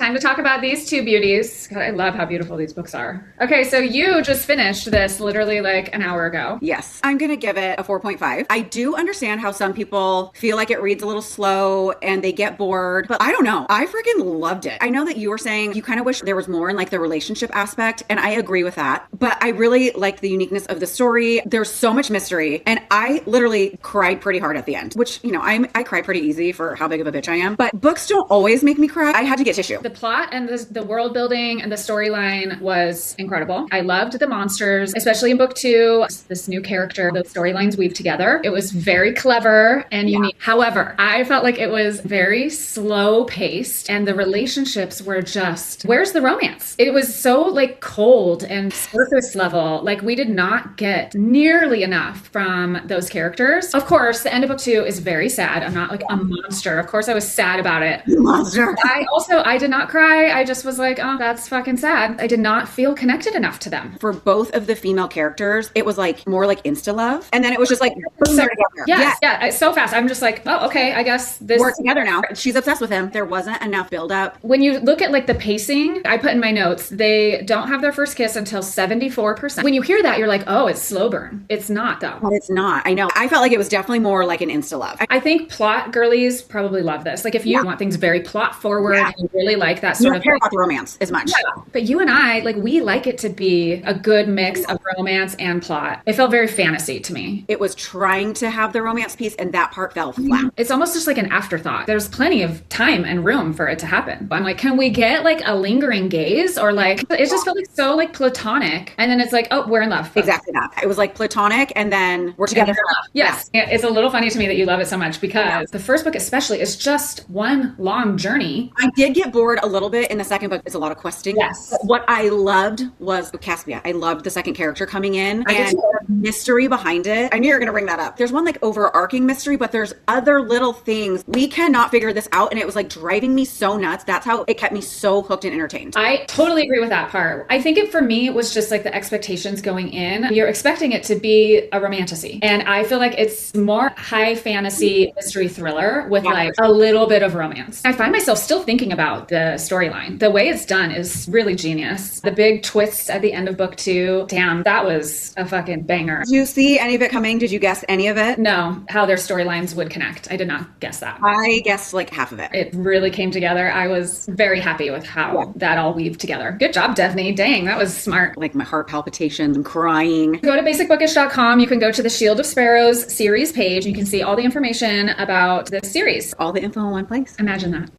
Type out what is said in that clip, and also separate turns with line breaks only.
Time to talk about these two beauties. God, I love how beautiful these books are. Okay, so you just finished this literally like an hour ago.
Yes. I'm going to give it a 4.5. I do understand how some people feel like it reads a little slow and they get bored, but I don't know. I freaking loved it. I know that you were saying you kind of wish there was more in like the relationship aspect, and I agree with that, but I really like the uniqueness of the story. There's so much mystery, and I literally cried pretty hard at the end, which, you know, I cry pretty easy for how big of a bitch I am, but books don't always make me cry. I had to get tissue.
The plot and the world building and the storyline was incredible. I loved the monsters, especially in book 2, this new character, the storylines weave together. It was very clever and unique. However, I felt like it was very slow paced and the relationships were just, where's the romance? It was so like cold and surface level. Like we did not get nearly enough from those characters. Of course, the end of book 2 is very sad. I'm not like a monster. Of course, I was sad about it.
Monster.
I did not cry. I just was like, oh, that's fucking sad. I did not feel connected enough to them.
For both of the female characters, it was like more like insta love. And then it was just like, boom, they're together.
Yes. Yeah. It's so fast. I'm just like, oh, okay. I guess this.
We're together now. She's obsessed with him. There wasn't enough build up.
When you look at like the pacing, I put in my notes, they don't have their first kiss until 74%. When you hear that, you're like, oh, it's slow burn. It's not though.
But it's not. I know. I felt like it was definitely more like an insta love.
I think plot girlies probably love this. Like if you want things very plot forward and you really like that sort
of care about the romance as much.
Yeah. But you and I, like we like it to be a good mix of romance and plot. It felt very fantasy to me.
It was trying to have the romance piece and that part fell flat.
It's almost just like an afterthought. There's plenty of time and room for it to happen. I'm like, can we get like a lingering gaze or like, it just felt like so like platonic. And then it's like, oh, we're in love.
Exactly that. It was like platonic and then we're together.
Yes. Yeah. It's a little funny to me that you love it so much because the first book especially is just one long journey.
I did get bored a little bit in the second book. It's a lot of questing.
Yes.
But what I loved was Caspia. I loved the second character coming in and the mystery behind it. I knew you were going to bring that up. There's one like overarching mystery, but there's other little things. We cannot figure this out. And it was like driving me so nuts. That's how it kept me so hooked and entertained.
I totally agree with that part. I think for me, it was just like the expectations going in. You're expecting it to be a romantasy. And I feel like it's more high fantasy mystery thriller with like a little bit of romance. I find myself still thinking about the storyline. The way it's done is really genius. The big twists at the end of book 2, damn, that was a fucking banger.
Did you see any of it coming? Did you guess any of it?
No, how their storylines would connect. I did not guess that.
I guessed like half of it.
It really came together. I was very happy with how that all weaved together. Good job, Devney. Dang, that was smart.
Like my heart palpitations and crying.
Go to basicbookish.com. You can go to the Shield of Sparrows series page. You can see all the information about the series.
All the info in one place.
Imagine that.